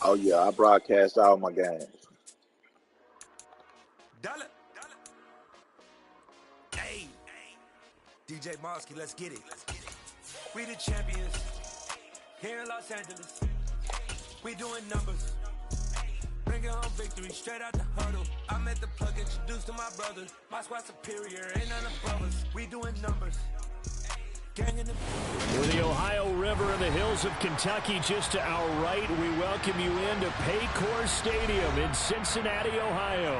Oh, yeah, I broadcast all my games. Hey, DJ Mosky, let's get it. We the champions here in Los Angeles. We doing numbers. Bringing home victory straight out the huddle. I'm at the plug, introduced to my brothers. My squad superior, ain't none above us. We doing numbers. With the Ohio River and the hills of Kentucky just to our right, we welcome you into Paycor Stadium in Cincinnati, Ohio.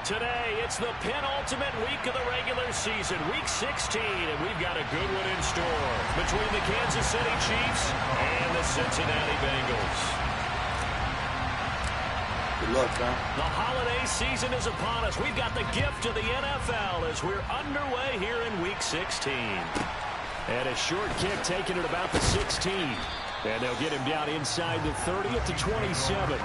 Today, it's the penultimate week of the regular season, week 16, and we've got a good one in store between the Kansas City Chiefs and the Cincinnati Bengals. Good luck, man. The holiday season is upon us. We've got the gift of the NFL as we're underway here in week 16. And a short kick taken at about the 16. And they'll get him down inside the 30 at the 27.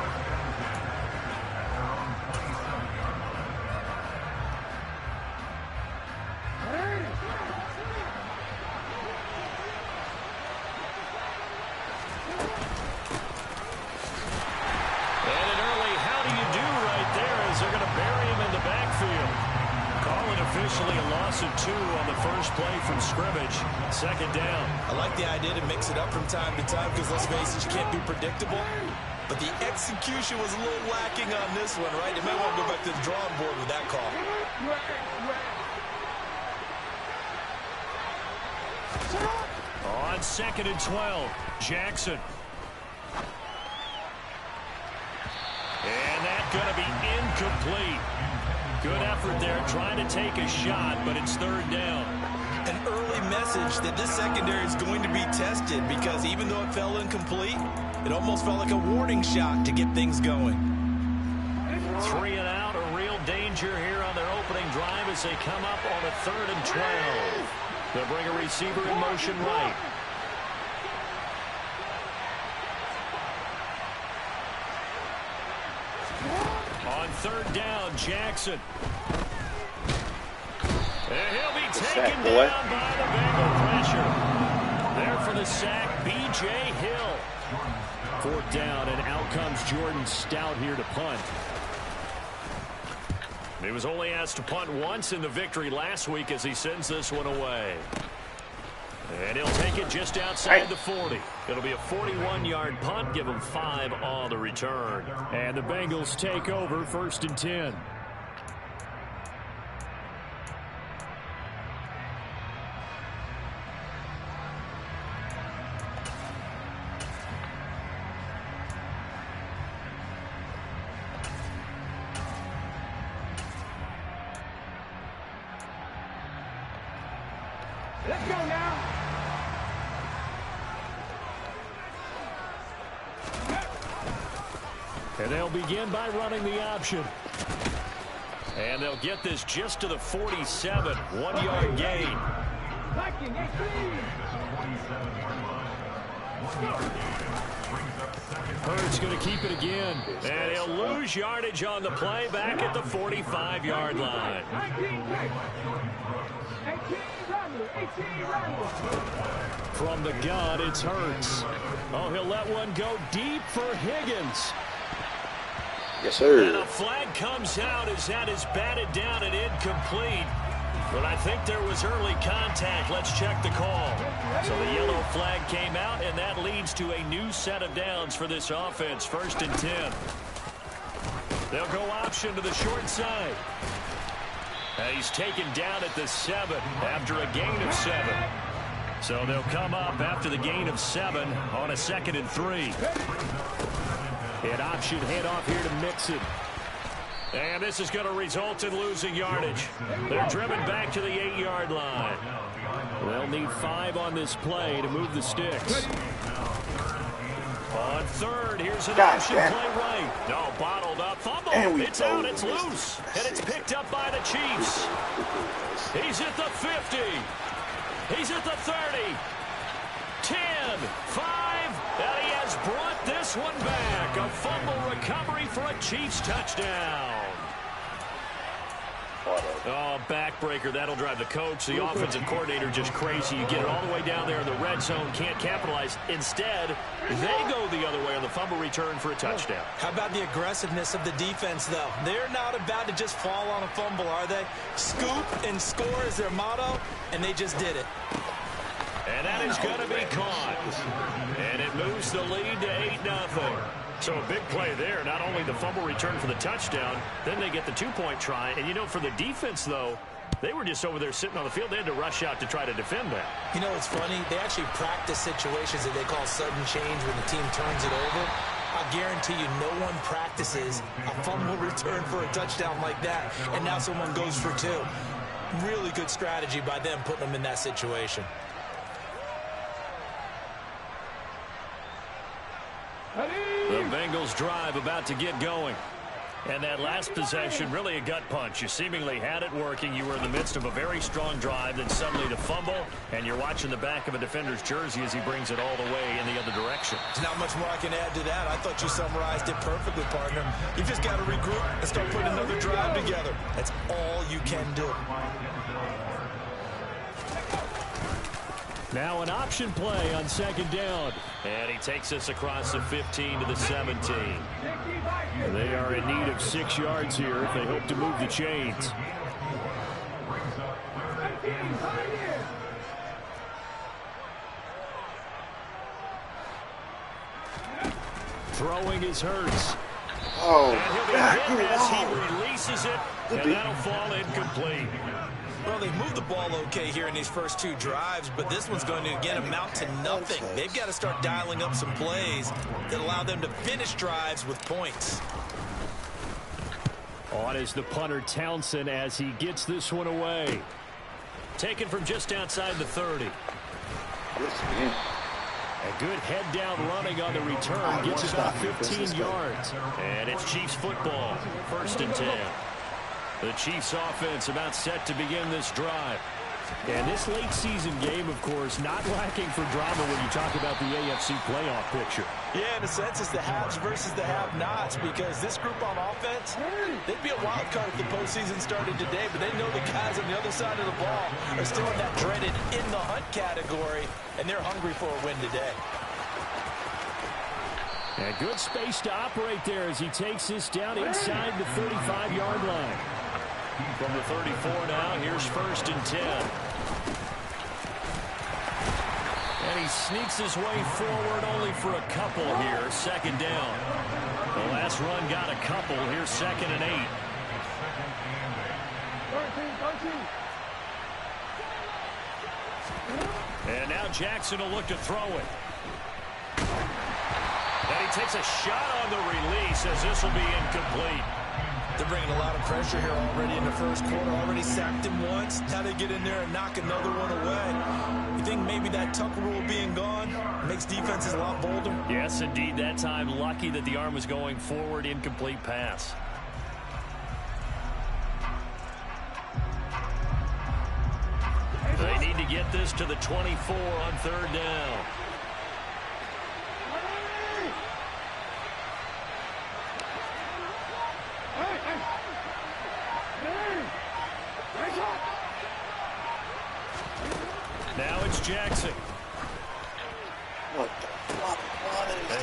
Officially a loss of 2 on the first play from scrimmage. Second down. I like the idea to mix it up from time to time because, let's face it, you can't be predictable. But the execution was a little lacking on this one, right? They might want to go back to the drawing board with that call. On 2nd and 12, Jackson. And that's going to be incomplete. Good effort there, trying to take a shot, but it's 3rd down. An early message that this secondary is going to be tested because even though it fell incomplete, it almost felt like a warning shot to get things going. 3 and out, a real danger here on their opening drive as they come up on a 3rd and 12. They'll bring a receiver in motion right. On 3rd down, Jackson. And he'll be taken down by the Bengal pressure. There for the sack, B.J. Hill. 4th down, and out comes Jordan Stout here to punt. He was only asked to punt once in the victory last week as he sends this one away. And he'll take it just outside the 40. It'll be a 41-yard punt, give him 5 on the return. And the Bengals take over 1st and 10. Let's go now. And they'll begin by running the option. And they'll get this just to the 47. 1-yard gain. Hurts going to keep it again. And he'll lose yardage on the play back at the 45-yard line. From the gun, it's Hurts. Oh, he'll let one go deep for Higgins. Yes, sir. And a flag comes out as that is batted down and incomplete. But I think there was early contact. Let's check the call. So the yellow flag came out, and that leads to a new set of downs for this offense. 1st and 10. They'll go option to the short side. He's taken down at the 7 after a gain of 7. So they'll come up after the gain of 7 on a 2nd and 3. An option handoff here to Mixon. And this is going to result in losing yardage. They're driven back to the 8-yard line. They'll need 5 on this play to move the sticks. On 3rd, here's an option play right. No, bottled up. Fumble. It's out. It's loose. And it's picked up by the Chiefs. He's at the 50. He's at the 30. 10, 5, and he has brought this one back. A fumble recovery for a Chiefs touchdown. part of it. Oh, backbreaker. That'll drive the coach, the offensive coordinator, just crazy. You get it all the way down there in the red zone, can't capitalize. Instead, they go the other way on the fumble return for a touchdown. How about the aggressiveness of the defense, though? They're not about to just fall on a fumble, are they? Scoop and score is their motto, and they just did it. And that is going to be caught. And it moves the lead to 8-0. So a big play there. Not only the fumble return for the touchdown, then they get the two-point try. And, you know, for the defense, though, they were just over there sitting on the field. They had to rush out to try to defend that. You know, it's funny. They actually practice situations that they call sudden change when the team turns it over. I guarantee you no one practices a fumble return for a touchdown like that, and now someone goes for two. Really good strategy by them putting them in that situation. The Bengals drive about to get going. And that last possession, really a gut punch. You seemingly had it working. You were in the midst of a very strong drive, then suddenly the fumble, and you're watching the back of a defender's jersey as he brings it all the way in the other direction. There's not much more I can add to that. I thought you summarized it perfectly, partner. You just got to regroup and start putting another drive together. That's all you can do. Now an option play on second down. And he takes us across the 15 to the 17. They are in need of 6 yards here if they hope to move the chains. Throwing is Hurts. Oh, And he'll be hit as he releases it, and that'll fall incomplete. Well, they've moved the ball okay here in these first two drives, but this one's going to, again, amount to nothing. They've got to start dialing up some plays that allow them to finish drives with points. On is the punter Townsend as he gets this one away. Taken from just outside the 30. A good head-down running on the return gets about 15 yards. And it's Chiefs football, 1st and 10. The Chiefs offense about set to begin this drive. And this late season game, of course, not lacking for drama when you talk about the AFC playoff picture. Yeah, in a sense, it's the haves versus the have-nots, because this group on offense, they'd be a wild card if the postseason started today, but they know the guys on the other side of the ball are still in that dreaded in-the-hunt category, and they're hungry for a win today. And good space to operate there as he takes this down inside the 35-yard line. From the 34 now, here's 1st and 10. And he sneaks his way forward only for a couple here, 2nd down. The last run got a couple. Here's 2nd and 8. And now Jackson will look to throw it. And he takes a shot on the release as this will be incomplete. They're bringing a lot of pressure here already in the first quarter. Already sacked him once. Now they get in there and knock another one away. You think maybe that Tucker rule being gone makes defenses a lot bolder? Yes, indeed. That time, lucky that the arm was going forward. Incomplete pass. They need to get this to the 24 on 3rd down. Now it's Jackson.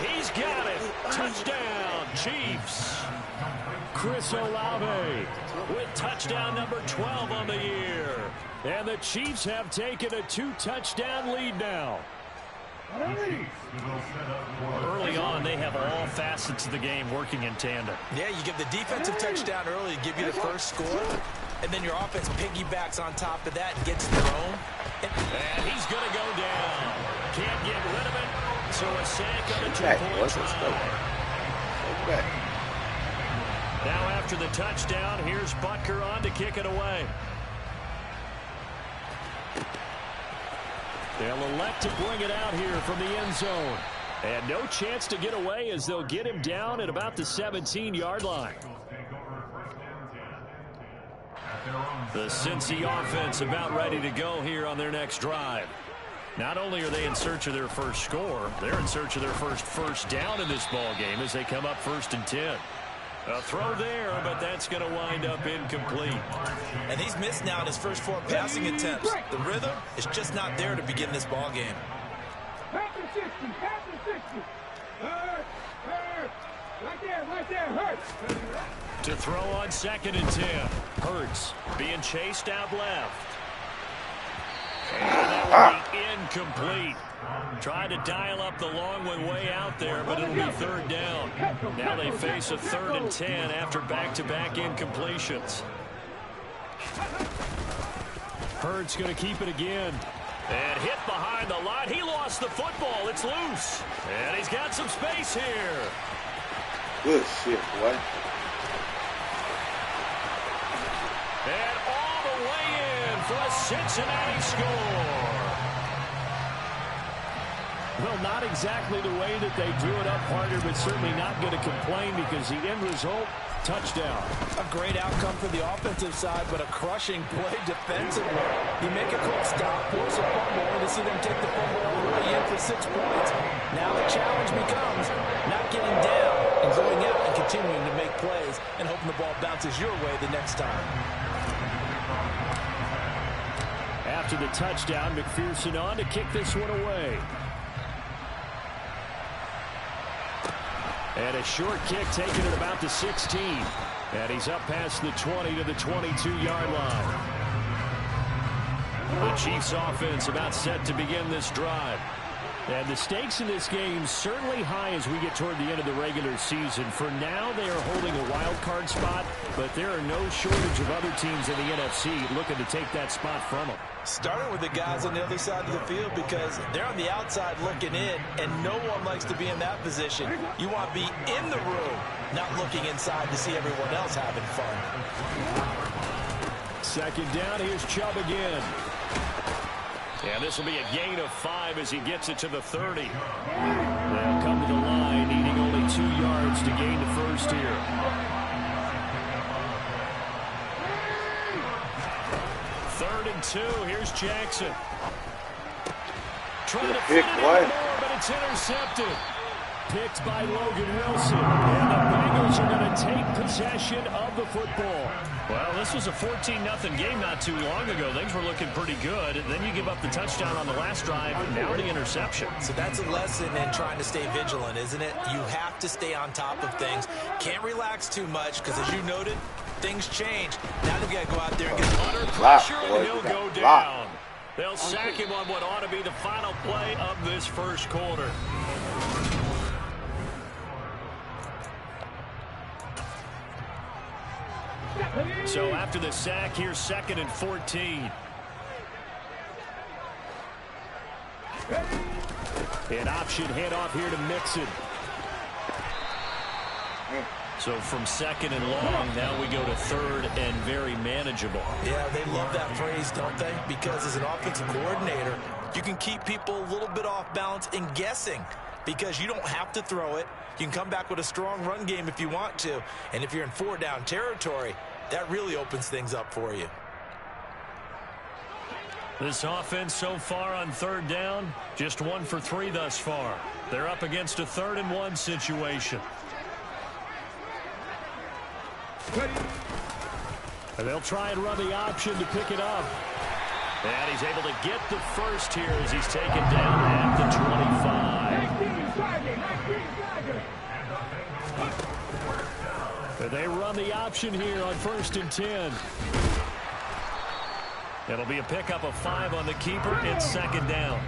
He's got it. Touchdown, Chiefs. Chris Olave with touchdown number 12 on the year. And the Chiefs have taken a 2-touchdown lead now. Early on, they have all facets of the game working in tandem. Yeah, you give the defensive touchdown early to give you the first score, and then your offense piggybacks on top of that and gets their own. And he's going to go down. Can't get rid of it. So a sack on a 2-point try. Now after the touchdown, here's Butker on to kick it away. They'll elect to bring it out here from the end zone. And no chance to get away as they'll get him down at about the 17-yard line. The Cincy offense about ready to go here on their next drive. Not only are they in search of their first score, they're in search of their first down in this ball game as they come up 1st and 10. A throw there, but that's going to wind up incomplete. And he's missed now in his first 4 passing attempts. The rhythm is just not there to begin this ball game. To throw on 2nd and 10. Hurts being chased out left. And that will be incomplete. Trying to dial up the long one way out there, but it'll be 3rd down. Now they face a 3rd and 10 after back-to-back incompletions. Hurts going to keep it again. And hit behind the line. He lost the football. It's loose. And he's got some space here. Good shit, boy. And all the way in for a Cincinnati score. Well, not exactly the way that they drew it up, partner, but certainly not going to complain because the end result, touchdown. A great outcome for the offensive side, but a crushing play defensively. You make a quick stop, force a fumble, and to see them take the fumble all the way in for 6 points. Now the challenge becomes not getting down and going out and continuing to make plays and hoping the ball bounces your way the next time. After the touchdown, McPherson on to kick this one away. And a short kick taken at about the 16. And he's up past the 20 to the 22-yard line. The Chiefs offense about set to begin this drive. And the stakes in this game certainly high as we get toward the end of the regular season. For now, they are holding a wild card spot, but there are no shortage of other teams in the NFC looking to take that spot from them. Starting with the guys on the other side of the field because they're on the outside looking in, and no one likes to be in that position. You want to be in the room, not looking inside to see everyone else having fun. 2nd down, here's Chubb again. And this will be a gain of 5 as he gets it to the 30. They'll come to the line, needing only 2 yards to gain the first here. 3rd and 2. Here's Jackson. Trying to fit it in more, but it's intercepted. Picked by Logan Wilson. And the Bengals are going to take possession of the football. Well, this was a 14-0 game not too long ago. Things were looking pretty good. And then you give up the touchdown on the last drive. Now the interception. So that's a lesson in trying to stay vigilant, isn't it? You have to stay on top of things. Can't relax too much because, as you noted, things change. Now they've got to go out there and get under pressure, and he'll go down. They'll sack him on what ought to be the final play of this first quarter. So after the sack, here's 2nd and 14. An option handoff here to Mixon. So from 2nd and long, now we go to 3rd and very manageable. Yeah, they love that phrase, don't they? Because as an offensive coordinator, you can keep people a little bit off balance and guessing because you don't have to throw it. You can come back with a strong run game if you want to. And if you're in 4-down territory, that really opens things up for you. This offense so far on 3rd down, just 1 for 3 thus far. They're up against a 3rd and 1 situation. And they'll try and run the option to pick it up. And he's able to get the first here as he's taken down at the 25. And they run the option here on 1st and 10. It'll be a pickup of 5 on the keeper. It's 2nd down.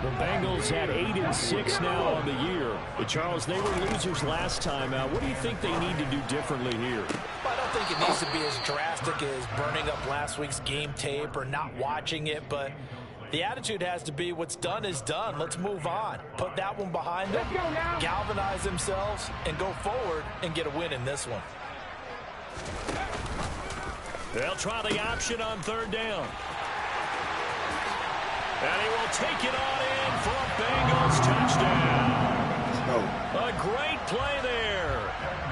The Bengals had 8 and 6 now on the year. But Charles, they were losers last time out. What do you think they need to do differently here? I don't think it needs to be as drastic as burning up last week's game tape or not watching it, but the attitude has to be what's done is done. Let's move on. Put that one behind them, galvanize themselves, and go forward and get a win in this one. They'll try the option on 3rd down. And he will take it on in for a Bengals touchdown. A great play there.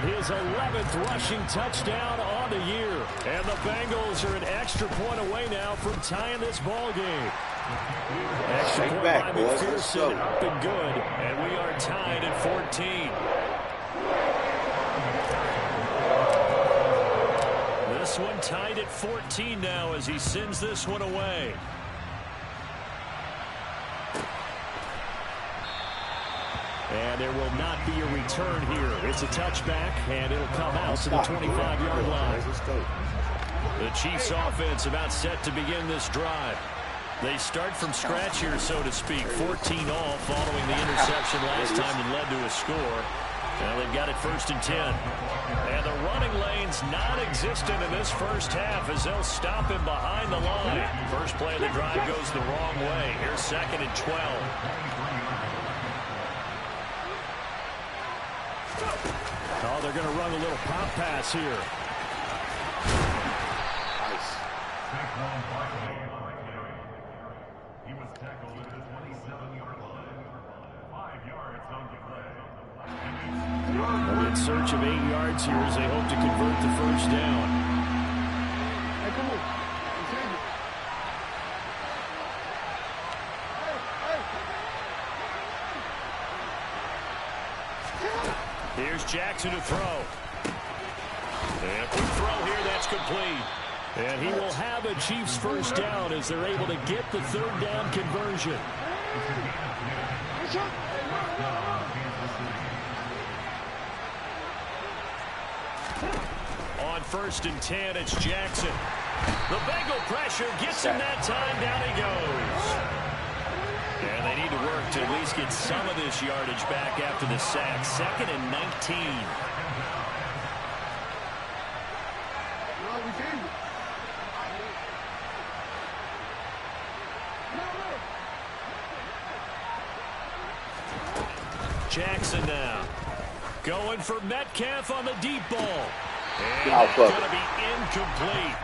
His 11th rushing touchdown on the year. And the Bengals are an extra point away now from tying this ball game. Extra point by McPherson, up and good. And we are tied at 14. this one tied at 14 now as he sends this one away. And there will not be a return here. It's a touchback, and it'll come out to the 25-yard line. The Chiefs offense about set to begin this drive. They start from scratch here, so to speak. 14 all following the interception last time that led to a score. Now they've got it 1st and 10. And the running lane's non-existent in this first half as they'll stop him behind the line. First play of the drive goes the wrong way. Here's 2nd and 12. Oh, they're going to run a little pop pass here. Nice. He was tackled at the 27-yard line. 5 yards on the play. In search of 8 yards here as they hope to convert the first down. Here's Jackson to throw. And a quick throw here, that's complete. And he will have a Chiefs first down as they're able to get the 3rd down conversion. On 1st and 10, it's Jackson. The Bengal pressure gets him that time. Down he goes. And they need to work to at least get some of this yardage back after the sack. 2nd and 19. Jackson now. Going for Metcalf on the deep ball. And that's going to be incomplete.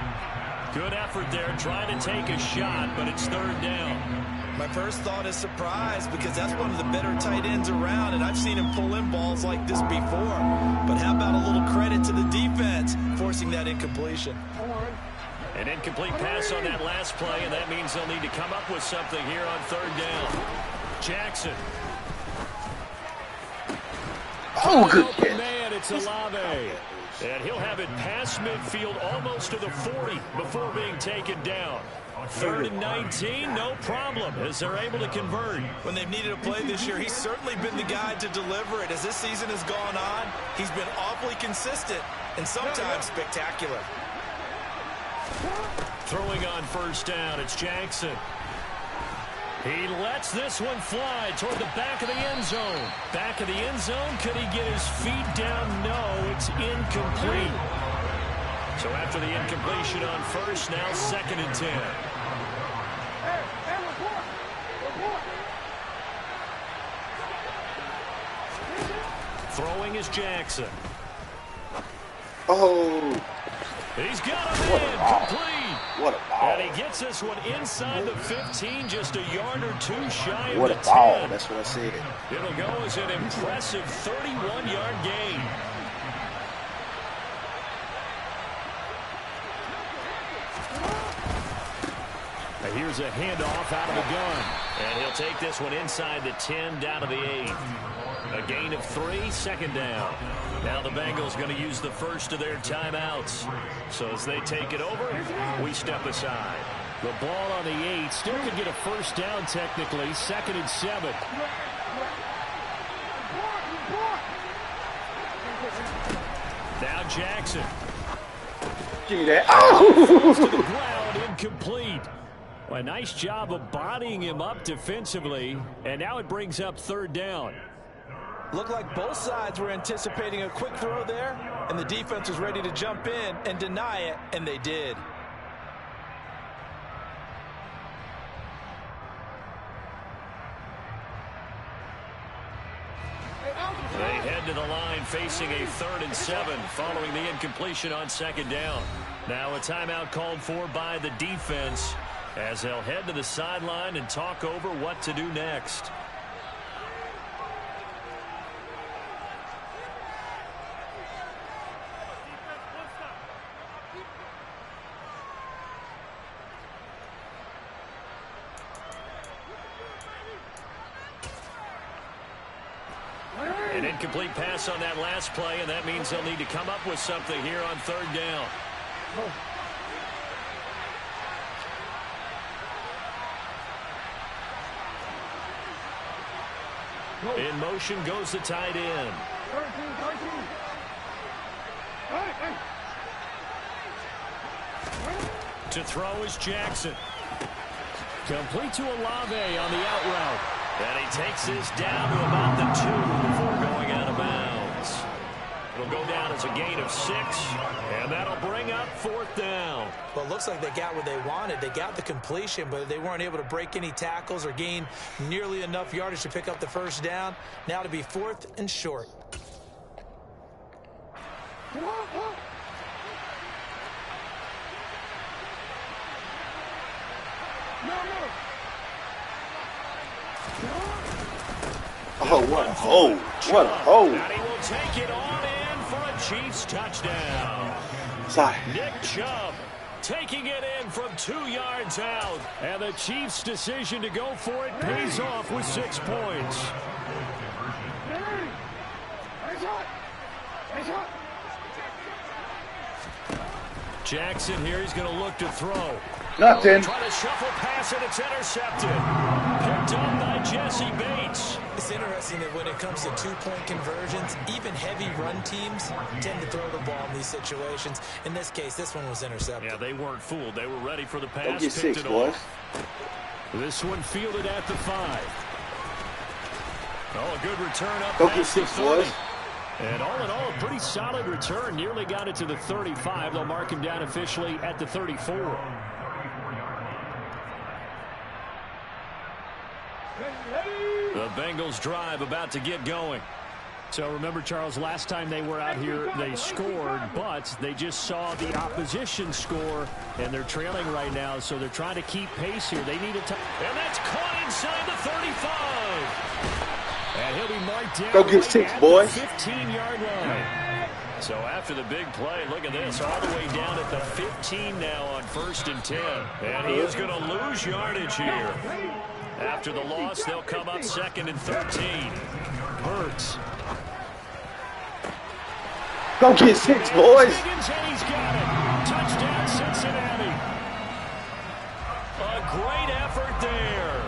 Good effort there trying to take a shot, but it's 3rd down. My first thought is surprise because that's one of the better tight ends around, and I've seen him pull in balls like this before. But how about a little credit to the defense forcing that incompletion? An incomplete pass on that last play, and that means they'll need to come up with something here on 3rd down. Jackson. Oh, good catch. Man, it's Olave. And he'll have it past midfield almost to the 40 before being taken down. 3rd and 19, no problem, as they're able to convert. When they've needed a play this year, he's certainly been the guy to deliver it. As this season has gone on, he's been awfully consistent and sometimes spectacular. Throwing on 1st down, it's Jackson. He lets this one fly toward the back of the end zone. Back of the end zone, could he get his feet down? No, it's incomplete. So after the incompletion on 1st, now 2nd and 10. Throwing is Jackson. Oh. He's got him in, complete. What a ball. And he gets this one inside the 15, just a yard or two shy of What the a ball. 10. That's what I said. It'll go as an impressive 31-yard gain. Here's a handoff out of the gun. And he'll take this one inside the 10 down to the 8. A gain of 3, 2nd down. Now the Bengals going to use the first of their timeouts. So as they take it over, we step aside. The ball on the 8 still could get a first down technically. 2nd and 7. Now Jackson. Give me that. Oh! To the ground, incomplete. Well, a nice job of bodying him up defensively. And now it brings up 3rd down. Looked like both sides were anticipating a quick throw there, and the defense was ready to jump in and deny it, and they did. They head to the line facing a 3rd and 7 following the incompletion on 2nd down. Now a timeout called for by the defense as they'll head to the sideline and talk over what to do next. An incomplete pass on that last play, and that means they'll need to come up with something here on 3rd down. In motion goes the tight end. To throw is Jackson. Complete to Olave on the out route. And he takes this down to about the 2 before going out of bounds. It'll go down as a gain of 6, and that'll bring up 4th down. Well, it looks like they got what they wanted. They got the completion, but they weren't able to break any tackles or gain nearly enough yardage to pick up the first down. Now to be 4th and short. Oh, what a hole. What a hole. And he will take it on in for a Chiefs touchdown. Sorry. Nick Chubb taking it in from 2 yards out. And the Chiefs' decision to go for it pays off with 6 points. Jackson here, he's going to look to throw. Nothing. Trying to shuffle pass, and it's intercepted. Picked up by Jesse Bates. It's interesting that when it comes to 2-point conversions, even heavy run teams tend to throw the ball in these situations. In this case, this one was intercepted. Yeah, they weren't fooled. They were ready for the pass. Don't get 6, boys. This one fielded at the 5. Oh, a good return up Don't get past the 6, 30. boys. And all in all, a pretty solid return. Nearly got it to the 35. They'll mark him down officially at the 34. The Bengals drive about to get going. So remember, Charles, last time they were out here, they scored, but they just saw the opposition score, and they're trailing right now, so they're trying to keep pace here. They need a time. And that's caught inside the 35. And he'll be marked down. Go get 6, boys. 15-yard line. So after the big play, look at this, all the way down at the 15 now on 1st and 10. And he is going to lose yardage here. After the loss, they'll come up 2nd and 13. Hurts. Go get 6, boys. And he's got it. Touchdown, Cincinnati. A great effort there.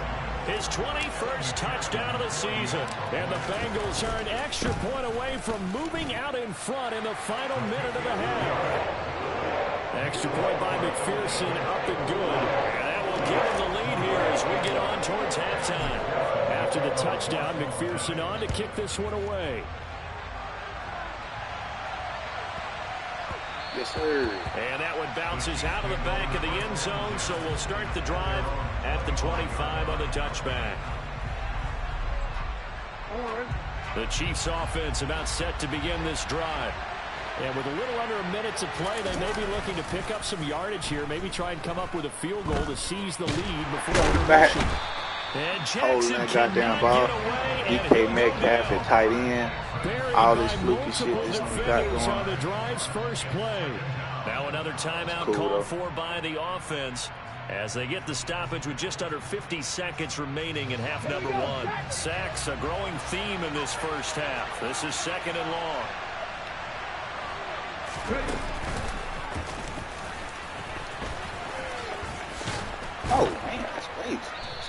His 21st touchdown of the season. And the Bengals are an extra point away from moving out in front in the final minute of the half. Extra point by McPherson, up and good. And that will give him the lead here as we get on towards halftime. After the touchdown, McPherson on to kick this one away. Yes, sir. And that one bounces out of the back of the end zone, so we'll start the drive at the 25 on the touchback. The Chiefs offense about set to begin this drive. And with a little under a minute to play, they may be looking to pick up some yardage here, maybe try and come up with a field goal to seize the lead before intermission. And Holding that goddamn ball. DK Metcalf at tight end. All this fluky shit this one got going. On the drive's first play. Now another timeout Cool, called though. for by the offense as they get the stoppage with just under 50 seconds remaining in half number 1. Sacks, a growing theme in this first half. This is 2nd and long. Oh, man, that's great.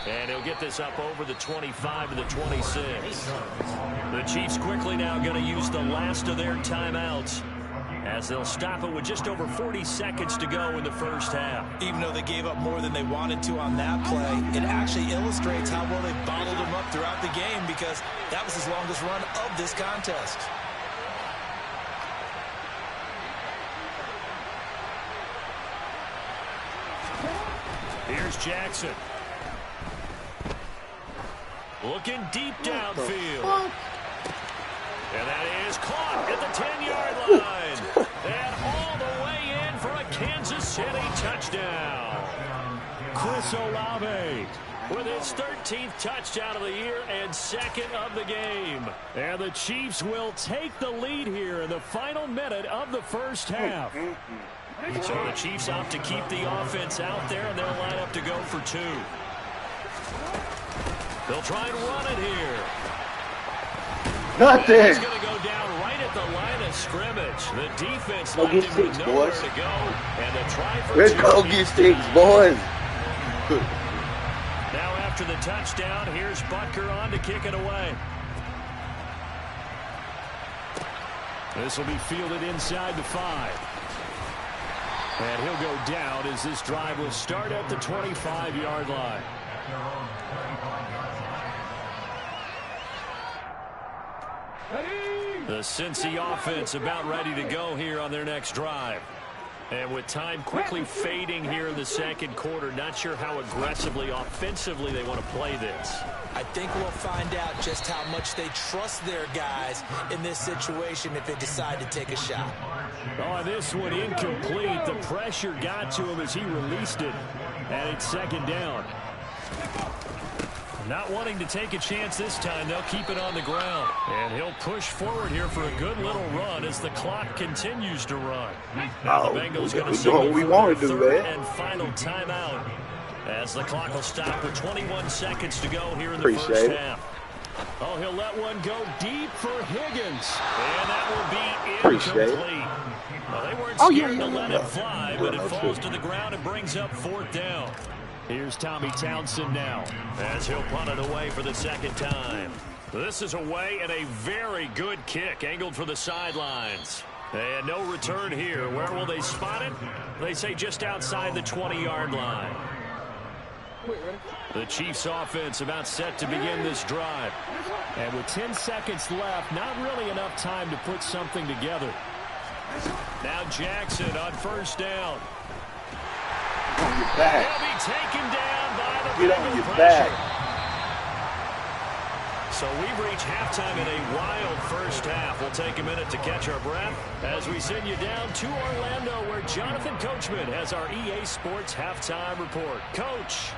And he'll get this up over the 25 to the 26. The Chiefs quickly now going to use the last of their timeouts as they'll stop it with just over 40 seconds to go in the first half. Even though they gave up more than they wanted to on that play, it actually illustrates how well they bottled them up throughout the game because that was his longest run of this contest. Here's Jackson. Looking deep downfield. And that is caught at the 10-yard line. And all the way in for a Kansas City touchdown. Chris Olave with his 13th touchdown of the year and 2nd of the game. And the Chiefs will take the lead here in the final minute of the first half. So the Chiefs opt to keep the offense out there, and they'll line up to go for 2. They'll try and run it here. Nothing. He's going to go down right at the line of scrimmage. The defense Go get left him with 6, nowhere boys. to go. And the try for Let's two go keeps get 6, coming. boys. Now after the touchdown, here's Butker on to kick it away. This will be fielded inside the 5. And he'll go down as this drive will start at the 25-yard line. The Cincy offense about ready to go here on their next drive. And with time quickly fading here in the second quarter, not sure how aggressively, offensively they want to play this. I think we'll find out just how much they trust their guys in this situation if they decide to take a shot. Oh, this one incomplete. The pressure got to him as he released it. And it's second down. Not wanting to take a chance this time, they'll keep it on the ground. And he'll push forward here for a good little run as the clock continues to run. Now the Bengals going to signal we for want their to do third that. and final timeout as the clock will stop with 21 seconds to go here in the Appreciate first it. half. Oh, he'll let one go deep for Higgins. And that will be Appreciate it. incomplete. Well, they weren't Oh, scared yeah, to yeah, let yeah. it fly, but it falls to the ground and brings up fourth down. Here's Tommy Townsend now as he'll punt it away for the second time. This is away and a very good kick angled for the sidelines. And no return here. Where will they spot it? They say just outside the 20-yard line. The Chiefs offense about set to begin this drive. And with 10 seconds left, not really enough time to put something together. Now Jackson on first down. On your back. He'll be taken down by the Get on Bengal your pressure. back. So we've reached halftime in a wild first half. We'll take a minute to catch our breath as we send you down to Orlando where Jonathan Coachman has our EA Sports halftime report. Coach.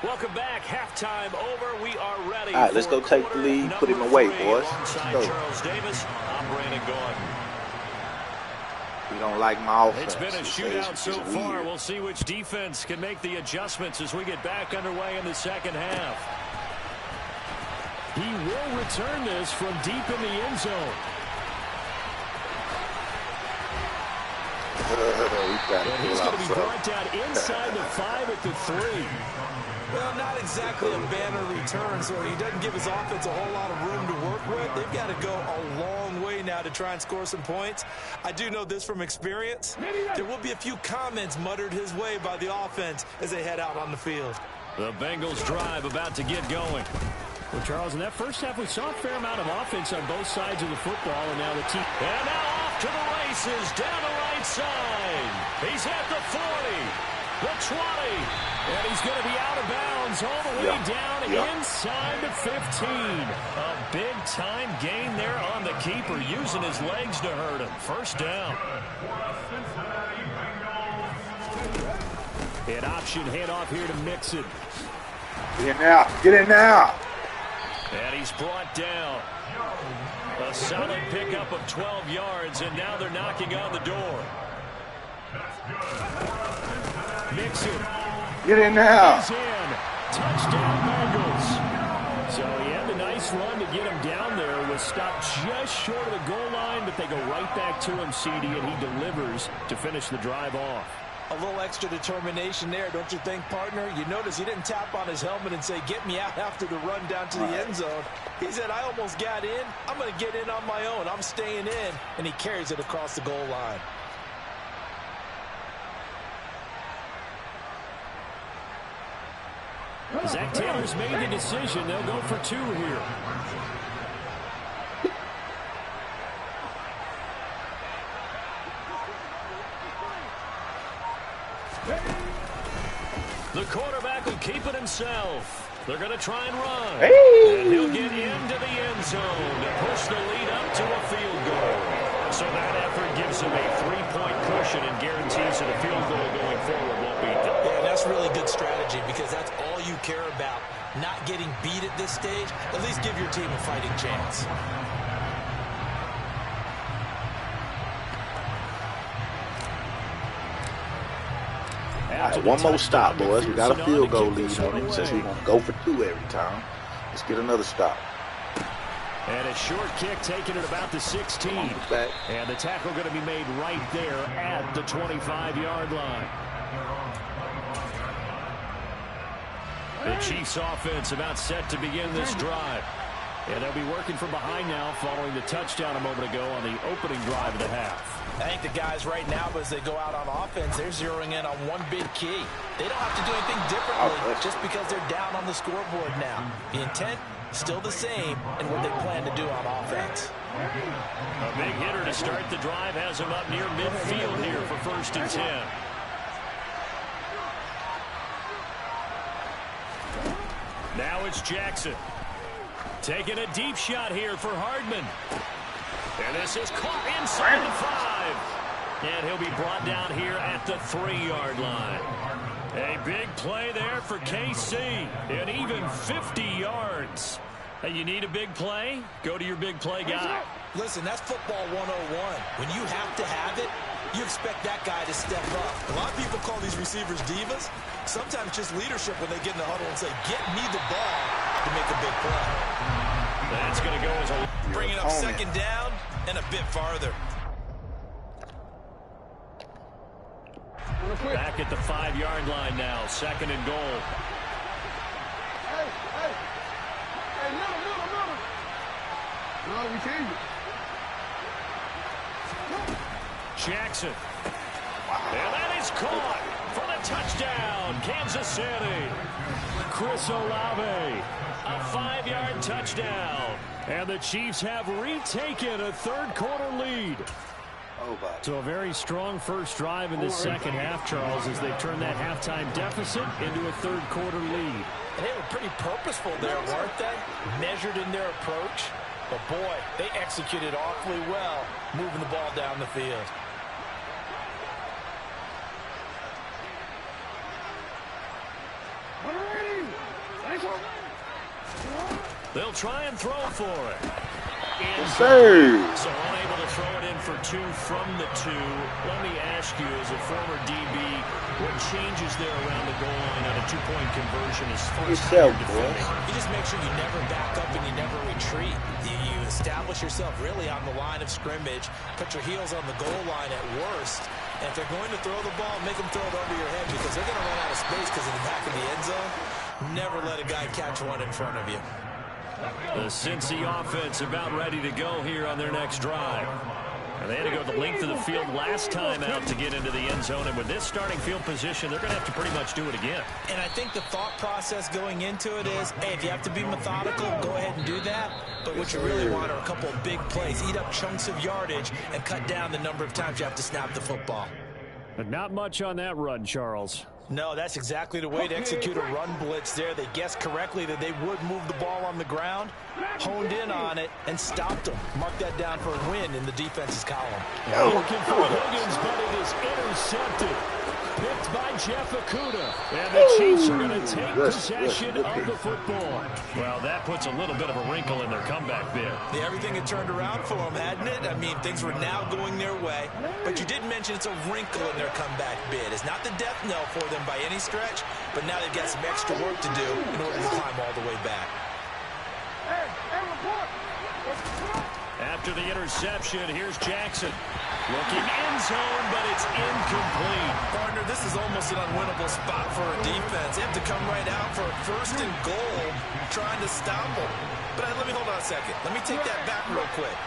Welcome back. Halftime over. We are ready. All right, let's go take the lead, put him away, boys. Alongside Go. Charles Davis, I'm Brandon Gordon. We don't like my offense. It's been a It's shootout so far. weird. We'll see which defense can make the adjustments as we get back underway in the second half. He will return this from deep in the end zone. And he's going to be brought down inside the 5 at the 3. Well, not exactly a banner return, so he doesn't give his offense a whole lot of room to work with. They've got to go a long way now to try and score some points. I do know this from experience. There will be a few comments muttered his way by the offense as they head out on the field. The Bengals drive about to get going. Well, Charles, in that first half, we saw a fair amount of offense on both sides of the football, and now the team. And now off to the races down the right side. He's at the 40, the 20, and he's going to be out of bounds all the way down inside the 15. A big-time gain there on the keeper, using his legs to hurt him. First down. An option handoff here to Mixon. Get in now. Get in now. And he's brought down. A solid pickup of 12 yards, and now they're knocking on the door. Mixon. Get in now. He's in. Touchdown, Bengals. So he had the nice run to get him down there. Was stopped just short of the goal line, but they go right back to him, CD, and he delivers to finish the drive off. A little extra determination there, don't you think, partner? You notice he didn't tap on his helmet and say, get me out after the run down to the end zone. He said, I almost got in. I'm going to get in on my own. I'm staying in. And he carries it across the goal line. Zach Taylor's made the decision. They'll go for 2 here. The quarterback will keep it himself. They're going to try and run. Hey! And he'll get into the end zone to push the lead up to a field goal. So that effort gives him a 3-point cushion and guarantees that a field goal going forward won't beat them. Yeah, that's really good strategy because that's all you care about. Not getting beat at this stage. At least give your team a fighting chance. Right, one more stop, boys. We got a field goal lead on it since we're going to go for 2 every time. Let's get another stop. And a short kick taken at about the 16. And the tackle going to be made right there at the 25-yard line. The Chiefs offense about set to begin this drive. And they'll be working from behind now following the touchdown a moment ago on the opening drive of the half. I think the guys right now, as they go out on offense, they're zeroing in on one big key. They don't have to do anything differently just because they're down on the scoreboard now. The intent, still the same, and what they plan to do on offense. A big hitter to start the drive has him up near midfield here for 1st and 10. Now it's Jackson. Taking a deep shot here for Hardman. And this is caught inside the 5. And he'll be brought down here at the 3-yard line. A big play there for KC. And even 50 yards. Hey, you need a big play? Go to your big play guy. Listen, that's football 101. When you have to have it, you expect that guy to step up. A lot of people call these receivers divas. Sometimes just leadership when they get in the huddle and say, get me the ball to make a big play. That's going to go as a... Bring it up 2nd down and a bit farther. Back at the 5-yard line now. 2nd and goal. No, we can't. Jackson. And that is caught for the touchdown. Kansas City. Chris Olave. A 5-yard touchdown. And the Chiefs have retaken a 3rd-quarter lead. So a very strong first drive in the second half, Charles, as they turn that halftime deficit into a 3rd-quarter lead. And they were pretty purposeful there, weren't they? Measured in their approach. But, boy, they executed awfully well, moving the ball down the field. They'll try and throw for it. Yes, sir. So unable to throw it in for 2 from the 2. Let me ask you, as a former DB, what changes there around the goal line on a 2-point conversion as far as how you're defending? You just make sure you never back up and you never retreat. You establish yourself really on the line of scrimmage, put your heels on the goal line at worst, and if they're going to throw the ball, make them throw it over your head because they're going to run out of space because of the back of the end zone. Never let a guy catch one in front of you. The Cincy offense about ready to go here on their next drive. And they had to go the length of the field last time out to get into the end zone. And with this starting field position, they're going to have to pretty much do it again. And I think the thought process going into it is, hey, if you have to be methodical, go ahead and do that. But what you really want are a couple of big plays. Eat up chunks of yardage and cut down the number of times you have to snap the football. But not much on that run, Charles. No, that's exactly the way to execute a run blitz there. They guessed correctly that they would move the ball on the ground, honed in on it, and stopped them. Mark that down for a win in the defense's column. Looking for Higgins, but it is intercepted. Picked by Jeff Okudah. And the Chiefs are going to take possession of the football. Well, that puts a little bit of a wrinkle in their comeback bid. Yeah, everything had turned around for them, hadn't it? I mean, things were now going their way. But you did mention it's a wrinkle in their comeback bid. It's not the death knell for them by any stretch, but now they've got some extra work to do in order to climb all the way back. After the interception, here's Jackson. Looking end zone, but it's incomplete. Partner, this is almost an unwinnable spot for a defense. They have to come right out for a 1st and goal, trying to stop them. But let me hold on a second. Let me take that back real quick.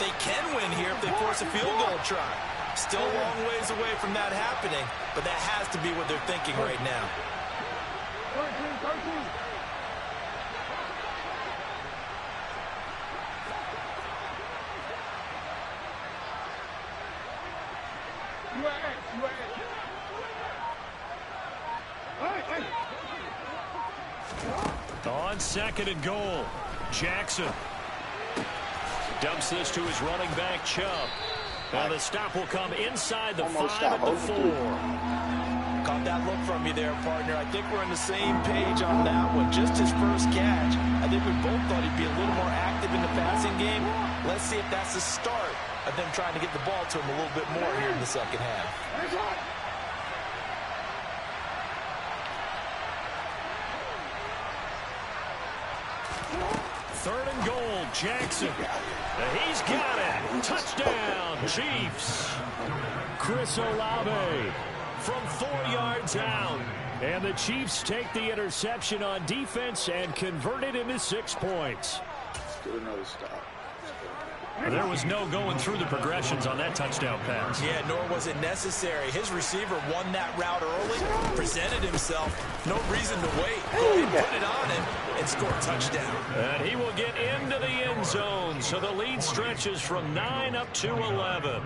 They can win here if they force a field goal try. Still a long ways away from that happening, but that has to be what they're thinking right now. 13. second and goal. Jackson dumps this to his running back, Chubb. And the stop will come inside the 5 at the 4. Caught that look from you there, partner. I think we're on the same page on that one. Just his first catch. I think we both thought he'd be a little more active in the passing game. Let's see if that's the start of them trying to get the ball to him a little bit more here in the second half. Third and goal, Jackson. He's got it. Touchdown, Cheifs. Chris Olave from 4 yards out. And the Chiefs take the interception on defense and convert it into 6 points. Still another stop. There was no going through the progressions on that touchdown pass. Yeah, nor was it necessary. His receiver won that route early, presented himself. No reason to wait. Go ahead, put it on him, and score a touchdown. And he will get into the end zone, so the lead stretches from 9 up to 11.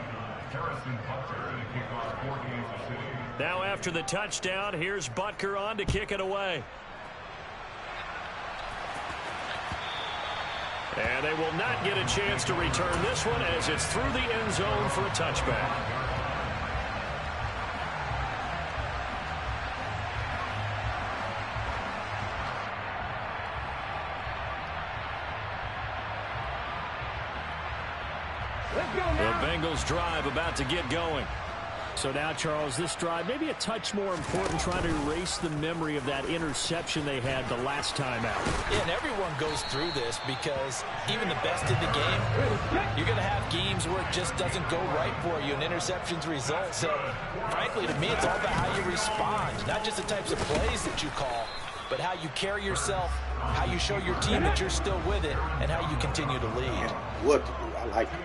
Now after the touchdown, here's Butker on to kick it away. And they will not get a chance to return this one as it's through the end zone for a touchback. The Bengals drive about to get going. So now, Charles, this drive maybe a touch more important, trying to erase the memory of that interception they had the last time out. Yeah, and everyone goes through this because even the best in the game, you're going to have games where it just doesn't go right for you and interceptions result. So, frankly, to me, it's all about how you respond, not just the types of plays that you call, but how you carry yourself, how you show your team that you're still with it, and how you continue to lead. What to do? I like it.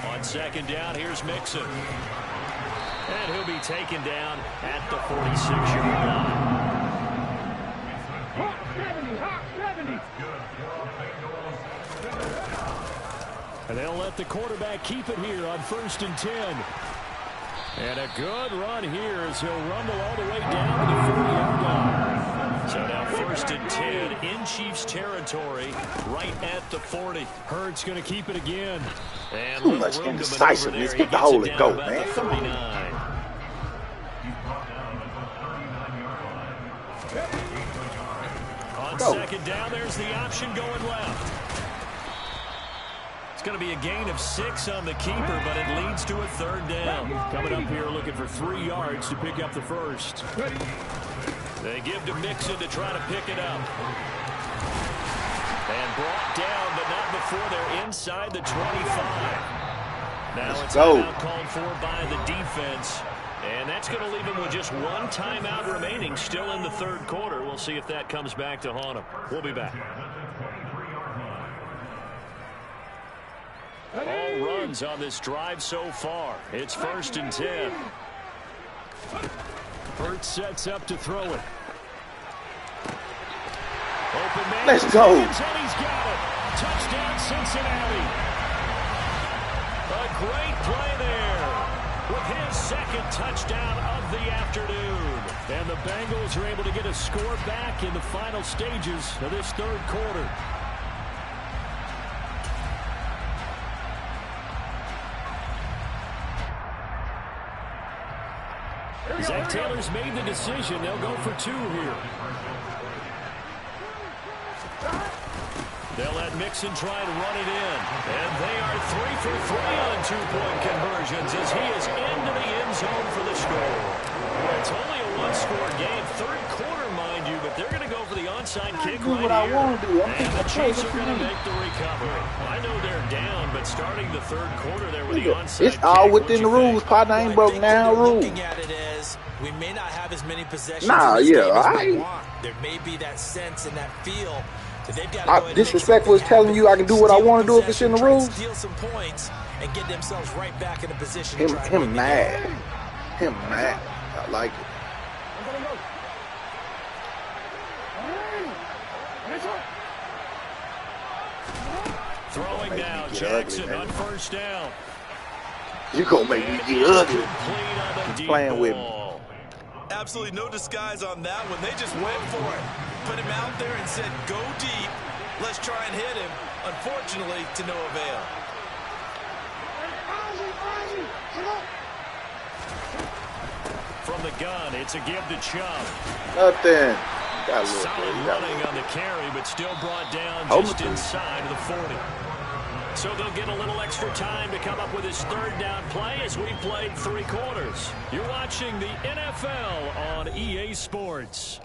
On second down, here's Mixon. And he'll be taken down at the 46-yard line. And they'll let the quarterback keep it here on 1st and 10. And a good run here as he'll rumble all the way down to the 40-yard line. So now 1st and 10 in Chiefs territory, right at the 40. Hurts going to keep it again. And too much indecisiveness. Get the hole and go, man. Come on. On second down, there's the option going left. It's going to be a gain of 6 on the keeper, but it leads to a 3rd down. Coming up here looking for 3 yards to pick up the first. They give to Mixon to try to pick it up. And brought down, but not before they're inside the 25. Now it's timeout called for by the defense. And that's going to leave them with just 1 timeout remaining still in the 3rd quarter. We'll see if that comes back to haunt them. We'll be back. All runs on this drive so far. It's 1st and 10. Hurts sets up to throw it. Open man. Let's go. And he's got it. Touchdown, Cincinnati. A great play there with his 2nd touchdown of the afternoon. And the Bengals are able to get a score back in the final stages of this 3rd quarter. Zach Taylor's made the decision. They'll go for 2 here. They'll let Mixon try to run it in. And they are 3 for 3 on 2-point conversions as he is into the end zone for the score. It's only a 1-score game. 3rd quarter, mind you, but they're going to go for the onside kick right what here. I want to do. And the Chiefs are going to make the recovery. I know they're down, but starting the 3rd quarter there with the onside it's all kick, within the rules. Partner ain't broken down rules. Looking at it as we may not have as many possessions Nah, in this yeah, game as we I- want. There may be that sense and that feel that they've got to go ahead and Disrespectful make is telling you I can do what I steal want to do if it's in the possession, rules. steal some points, and get themselves right back in a position. Him, to try to win him the mad. game. Him mad. I like it. Throwing now, Jackson ugly, on 1st down. You gonna make me get ugly. Complete on the deep playing with me. ball. Absolutely no disguise on that one. They just went for it. put him out there and said, go deep. Let's try and hit him. Unfortunately, to no avail. From the gun, it's a give to Chubb. Nothing. Solid running on the carry, but still brought down just inside of the 40. So they'll get a little extra time to come up with his third down play as we played 3 quarters. You're watching the NFL on EA Sports.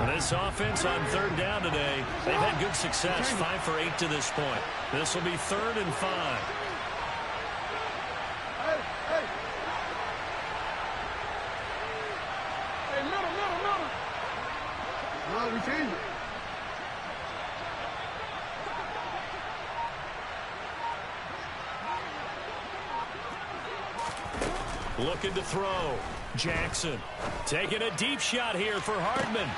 This offense on third down today, they've had good success, 5 for 8 to this point. This will be 3rd and 5. Hey, middle. No, we changed it. Looking to throw. Jackson taking a deep shot here for Hardman.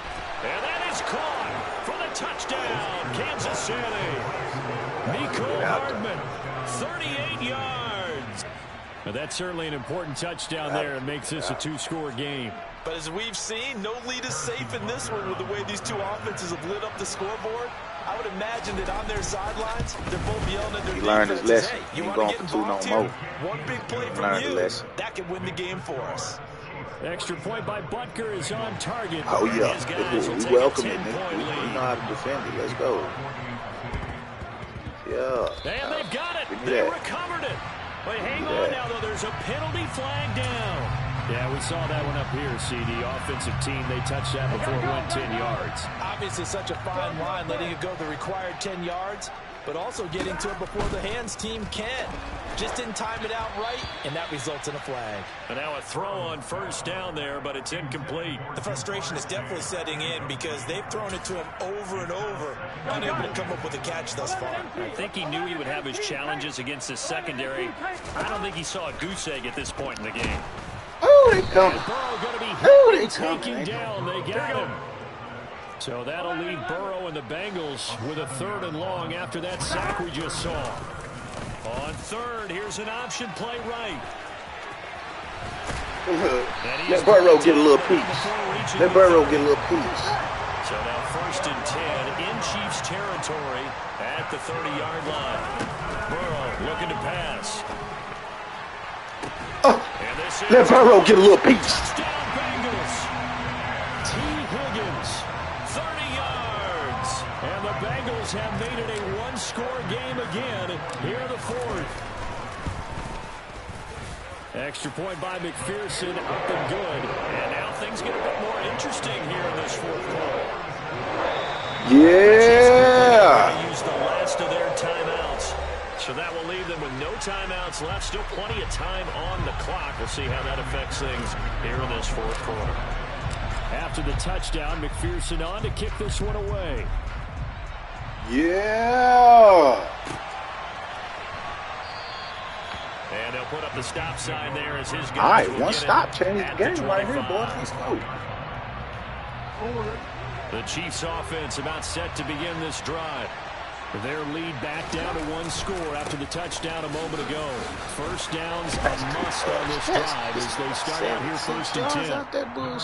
And that is caught for the touchdown, Kansas City. Mecole Hardman, 38 yards. But that's certainly an important touchdown there. It makes this a 2-score game. But as we've seen, no lead is safe in this one with the way these two offenses have lit up the scoreboard. I would imagine that on their sidelines, they're both yelling at their defenses. He learned his lesson. Hey, you ain't going for 2 no more. One big play from you, that could win the game for us. Extra point by Butker is on target. Oh, yeah. We welcome it, nigga. We know how to defend it. Let's go. Yeah. And they've got it. They recovered it. But hang on now, though. There's a penalty flag down. Yeah, we saw that one up here, CD. Offensive team, they touched that before it went 10 yards. Obviously such a fine line, letting it go the required 10 yards, but also getting to it before the hands team can. Just didn't time it out right, and that results in a flag. And now a throw on first down there, but it's incomplete. The frustration is definitely setting in because they've thrown it to him over and over, unable to come up with a catch thus far. I think he knew he would have his challenges against his secondary. I don't think he saw a goose egg at this point in the game. Oh, they coming. Burrow going to be taken down. They got him. So that'll leave Burrow and the Bengals with a 3rd and long after that sack we just saw. On 3rd, here's an option play right. Let Burrow get a little piece. Let Burrow get a little piece. So now 1st and 10 in Chiefs territory at the 30-yard line. Burrow looking to pass. Let Burrow get a little piece. Touchdown Bengals. T. Higgins, 30 yards. And the Bengals have made it a 1-score game again here in the 4th. Extra point by McPherson, up and good. And now things get a bit more interesting here in this 4th quarter. Yeah. They use the last of their timeouts. So that will leave them with no timeouts left. Still plenty of time on the clock. We'll see how that affects things here in this 4th quarter. After the touchdown, McPherson on to kick this one away. Yeah. And they'll put up the stop sign there as his guys. All right, one stop changed the game right here, boys. Let's go. The Chiefs offense about set to begin this drive. Their lead back down to 1 score after the touchdown a moment ago. First down's a must on this drive as they start out here 1st and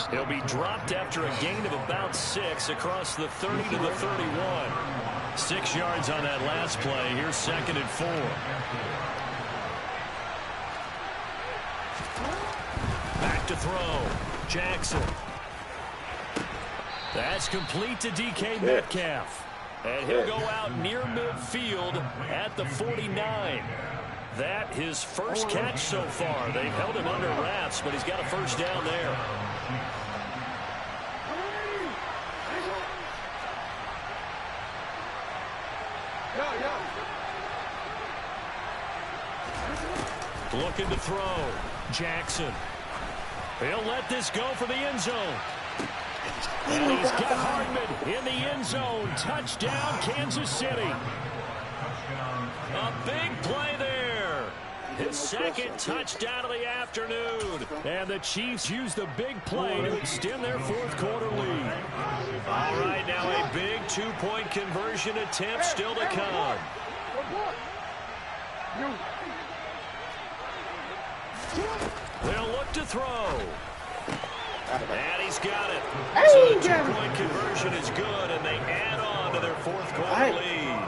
10. He'll be dropped after a gain of about 6 across the 30 to the 31. 6 yards on that last play. Here's 2nd and 4. Back to throw. Jackson. That's complete to DK Metcalf. And he'll go out near midfield at the 49. That his first catch so far. They've held him under wraps, but he's got a first down there. Looking to throw. Jackson. He'll let this go for the end zone. And he's got Hardman in the end zone. Touchdown, Kansas City. A big play there. His 2nd touchdown of the afternoon. And the Chiefs use the big play to extend their 4th quarter lead. All right, now a big 2-point conversion attempt still to come. They'll look to throw. And he's got it. So the two-point conversion is good, and they add on to their fourth quarter lead.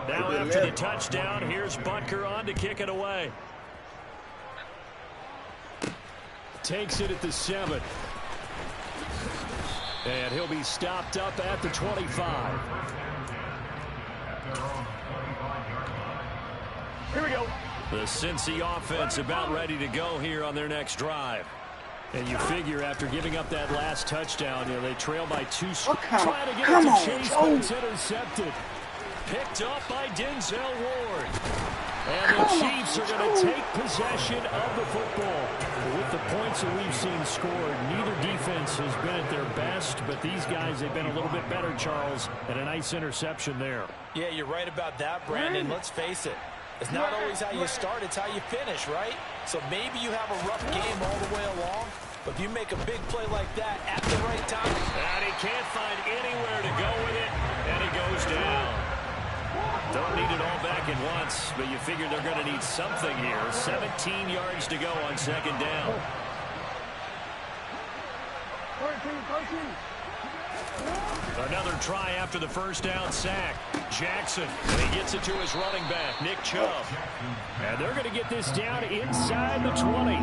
Now after the touchdown, here's Butker on to kick it away. Takes it at the 7. And he'll be stopped up at the 25. Here we go. The Cincy offense about ready to go here on their next drive. And you figure after giving up that last touchdown, you know, they trail by 2. Trying to get it to Chase, but it's intercepted. Picked up by Denzel Ward. And the Chiefs are going to take possession of the football. With the points that we've seen scored, neither defense has been at their best, but these guys, they've been a little bit better, Charles, and a nice interception there. Yeah, you're right about that, Brandon. Let's face it. It's not always how you start, it's how you finish, right? So maybe you have a rough game all the way along, but if you make a big play like that at the right time. And he can't find anywhere to go with it, and he goes down. Don't need it all back at once, but you figure they're going to need something here. 17 yards to go on second down. 13. Another try after the first down sack. Jackson, and he gets it to his running back, Nick Chubb. And they're going to get this down inside the 20.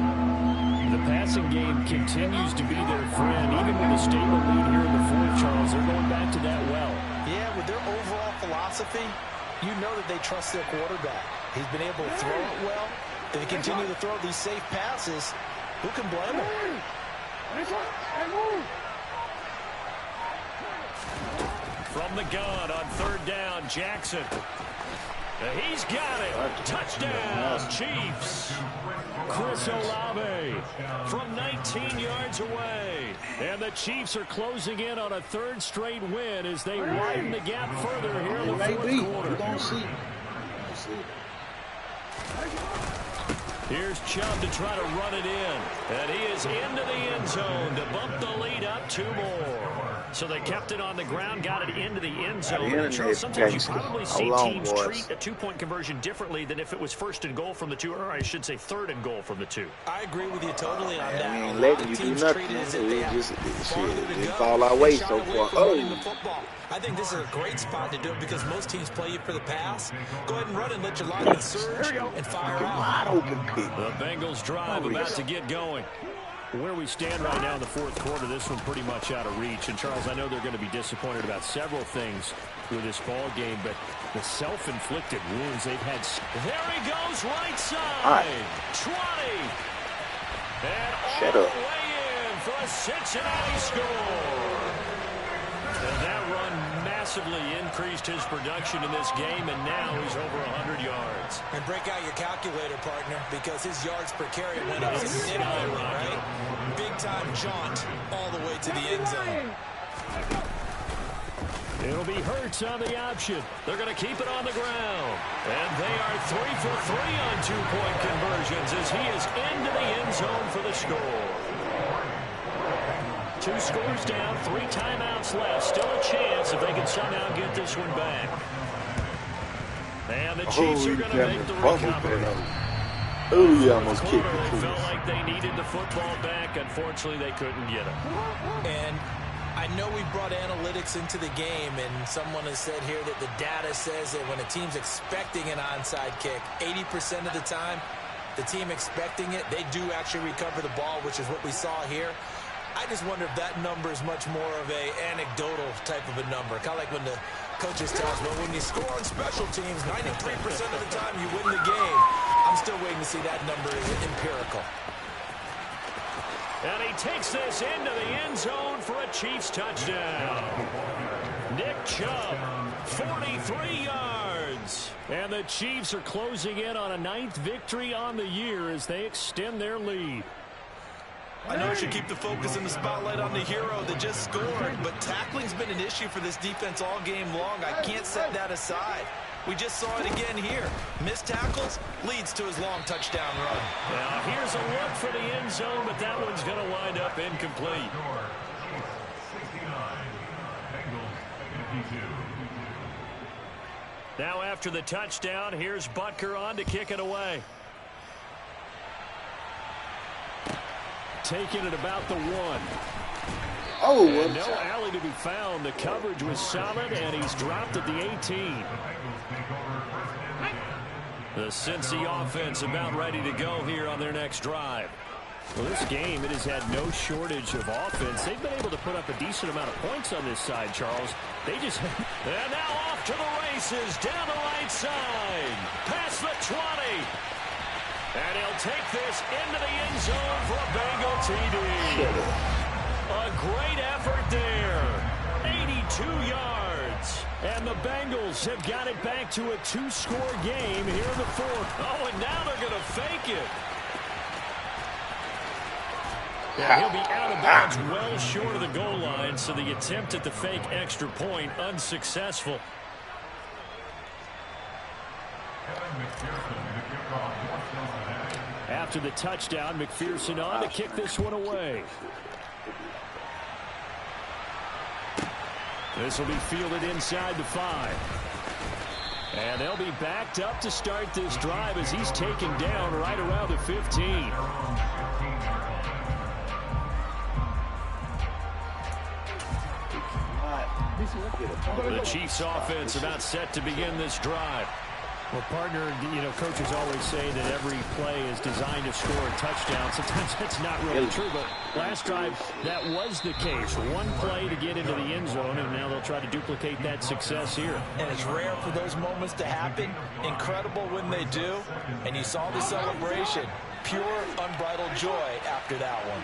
The passing game continues to be their friend. Even with a stable lead here in the fourth, Charles, they're going back to that well. Yeah, with their overall philosophy, you know that they trust their quarterback. He's been able to throw it well. If they continue to throw these safe passes, who can blame him? From the gun on third down, Jackson. He's got it. Touchdown, Chiefs. Chris Olave from 19 yards away. And the Chiefs are closing in on a third straight win as they widen the gap further here in the fourth quarter. Here's Chubb to try to run it in. And he is into the end zone to bump the lead up 2 more. So they kept it on the ground, got it into the end zone. Sometimes you probably see teams treat a 2-point conversion differently than if it was first and goal from the 2, or I should say third and goal from the 2. I agree with you totally on that. We ain't letting you do nothing. It fall our way so far. I think this is a great spot to do it because most teams play you for the pass. Go ahead and run and let your lineman surge and fire out. The Bengals drive about to get going. Where we stand right now in the fourth quarter, this one pretty much out of reach. And, Charles, I know they're going to be disappointed about several things with this ball game, but the self-inflicted wounds they've had. There he goes, right side. 20. And all the way in for a Cincinnati score. And that run massively increased his production in this game, and now he's over 100 yards. And break out your calculator, partner, because his yards per carry went up significantly, right? Big-time jaunt all the way to the end zone. It'll be Hurts on the option. They're going to keep it on the ground. And they are 3 for 3 on 2-point conversions as he is into the end zone for the score. 2 scores down, 3 timeouts left. Still a chance if they can somehow get this one back. And the Chiefs are going to make the recovery. He almost kicked it. Felt like they needed the football back. Unfortunately, they couldn't get it. And I know we brought analytics into the game, and someone has said here that the data says that when a team's expecting an onside kick, 80% of the time, the team expecting it, they do actually recover the ball, which is what we saw here. I just wonder if that number is much more of a anecdotal type of a number. Kind of like when the coaches tell us, well, when you score on special teams, 93% of the time you win the game. I'm still waiting to see that number is empirical. And he takes this into the end zone for a Chiefs touchdown. Nick Chubb, 43 yards. And the Chiefs are closing in on a 9th victory on the year as they extend their lead. I know I should keep the focus and the spotlight on the hero that just scored, but tackling's been an issue for this defense all game long. I can't set that aside. We just saw it again here. Missed tackles leads to his long touchdown run. Now here's a look for the end zone, but that one's going to wind up incomplete. Now after the touchdown, here's Butker on to kick it away. Taking it about the 1. Oh, and no alley to be found. The coverage was solid, and he's dropped at the 18. The Cincy offense about ready to go here on their next drive. Well, this game, it has had no shortage of offense. They've been able to put up a decent amount of points on this side, Charles. They just... And now off to the races, down the right side, past the 20. And he'll take this into the end zone for a Bengal TD. A great effort there. 82 yards. And the Bengals have got it back to a 2-score game here in the 4th. Oh, and now they're going to fake it. Yeah, he'll be out of bounds well short of the goal line, so the attempt at the fake extra point unsuccessful. After the touchdown, McPherson on to kick this one away. This will be fielded inside the 5. And they'll be backed up to start this drive as he's taken down right around the 15. The Chiefs offense about set to begin this drive. Well, partner, you know, coaches always say that every play is designed to score a touchdown. Sometimes that's not really true, but last drive, that was the case. One play to get into the end zone, and now they'll try to duplicate that success here. And it's rare for those moments to happen. Incredible when they do. And you saw the celebration. Pure, unbridled joy after that one.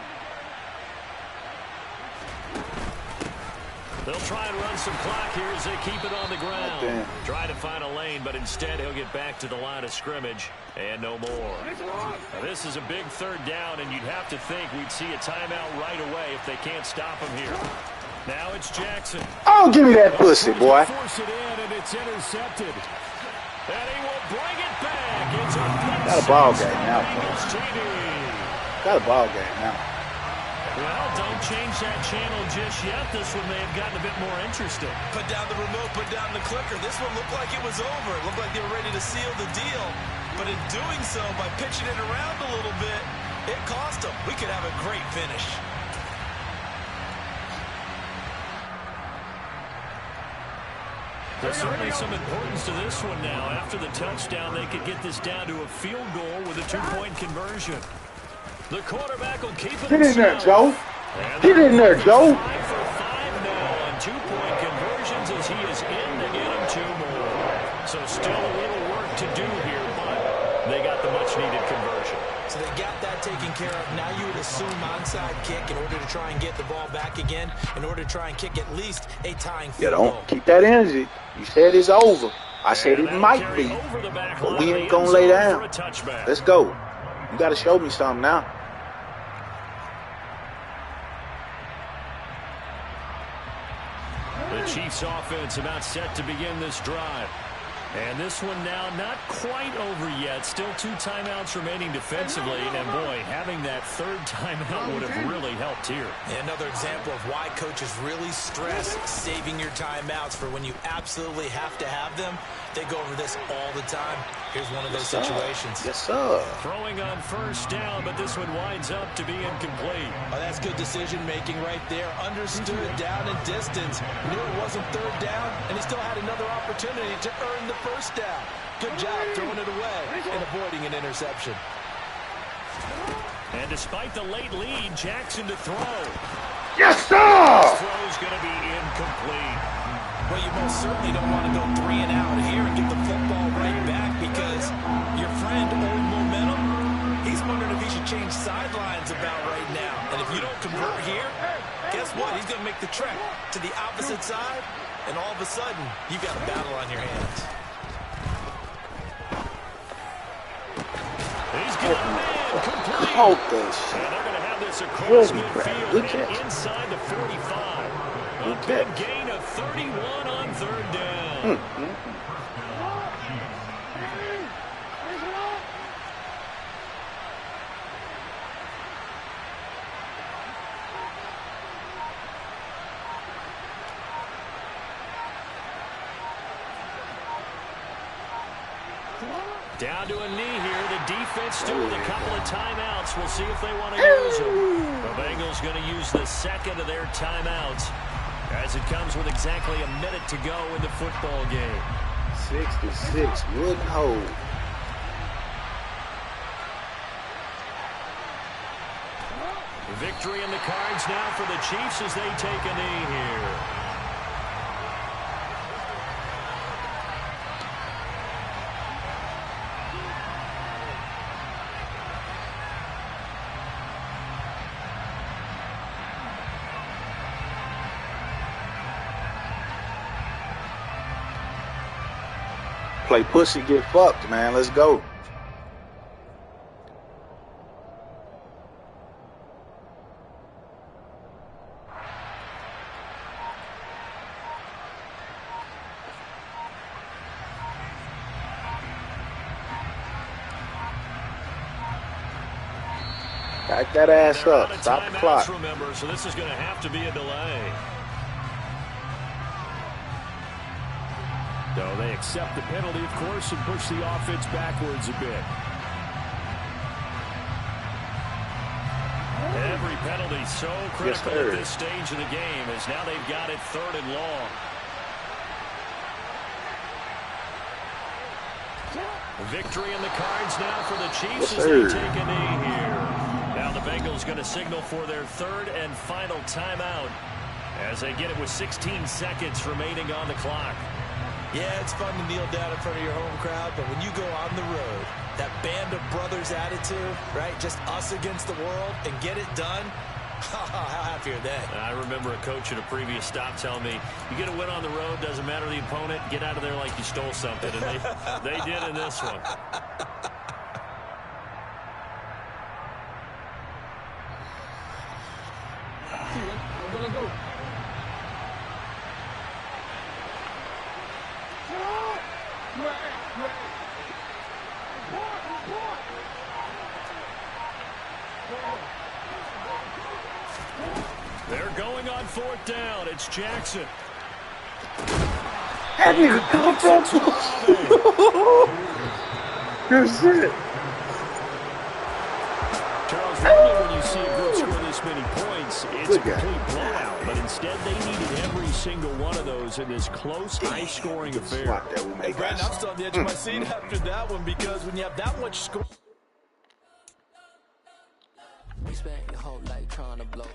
They'll try and run some clock here as they keep it on the ground. Try to find a lane, but instead he'll get back to the line of scrimmage and no more. Now, this is a big 3rd down, and you'd have to think we'd see a timeout right away if they can't stop him here. Now it's Jackson. Oh, give me that pussy, boy. Force it in, and it's intercepted. And he will bring it back. It's a got a ball game now. Got a ball game now. Well, don't change that channel just yet. This one may have gotten a bit more interesting. Put down the remote, put down the clicker. This one looked like it was over. It looked like they were ready to seal the deal. But in doing so, by pitching it around a little bit, it cost them. We could have a great finish. There's certainly some importance to this one now. After the touchdown, they could get this down to a field goal with a 2-point conversion. The quarterback will keep it. Get in there, Joe. Get in there, Joe. 5 for 5 now on 2-point conversions as he is in to get him 2 more. So still a little work to do here, but they got the much-needed conversion. So they got that taken care of. Now you would assume onside kick in order to try and get the ball back again, in order to try and kick at least a tying field goal. Don't keep that energy. You said it's over. I said it might be, but we ain't gonna lay down. Let's go. You got to show me something now. The Chiefs offense about set to begin this drive. And this one now not quite over yet. Still 2 timeouts remaining defensively. And, boy, having that 3rd timeout would have really helped here. Another example of why coaches really stress saving your timeouts for when you absolutely have to have them. They go over this all the time. Here's one of those situations. Yes, sir. Throwing on 1st down, but this one winds up to be incomplete. Oh, that's good decision-making right there. Understood down and distance. Knew it wasn't 3rd down, and he still had another opportunity to earn the 1st down. Good job throwing it away and avoiding an interception. And despite the late lead, Jackson to throw. Yes, sir! This throw's going to be incomplete. Well, you most certainly don't want to go 3 and out here and get the football right back because your friend, Old Momentum, he's wondering if he should change sidelines about right now. And if you don't convert here, guess what? He's going to make the trek to the opposite side, and all of a sudden, you've got a battle on your hands. He's got a man complete. Hold this. And they're going to have this across midfield Good catch. inside the 45. A Good big catch. gain of 31 on 3rd down. Down to a knee here. The defense still with a couple of timeouts. We'll see if they want to use them. The Bengals going to use the second of their timeouts as it comes with exactly a minute to go in the football game. 66 wouldn't hold. Victory in the cards now for the Chiefs as they take a knee here. Play pussy, get fucked, man. Let's go. Back that ass up. Stop the clock. Remember, so this is going to have to be a delay. So they accept the penalty, of course, and push the offense backwards a bit. Every penalty so critical at this stage of the game as now they've got it 3rd and long. Victory in the cards now for the Chiefs as they take a knee here. Now the Bengals going to signal for their 3rd and final timeout as they get it with 16 seconds remaining on the clock. Yeah, it's fun to kneel down in front of your home crowd, but when you go on the road, that band of brothers attitude, right, just us against the world, and get it done, how happy are they? I remember a coach at a previous stop telling me, you get a win on the road, doesn't matter the opponent, get out of there like you stole something, and they did in this one. I'm gonna go. They're going on 4th down. It's Jackson. That nigga come from. Good shit. Charles, normally when you see a group score this many points, it's a complete blowout. But instead, they needed every single one of those in this close, high-scoring affair. Hey, Brandon, I'm still on the edge of my seat after that one because when you have that much score. You spent your whole life trying to blow.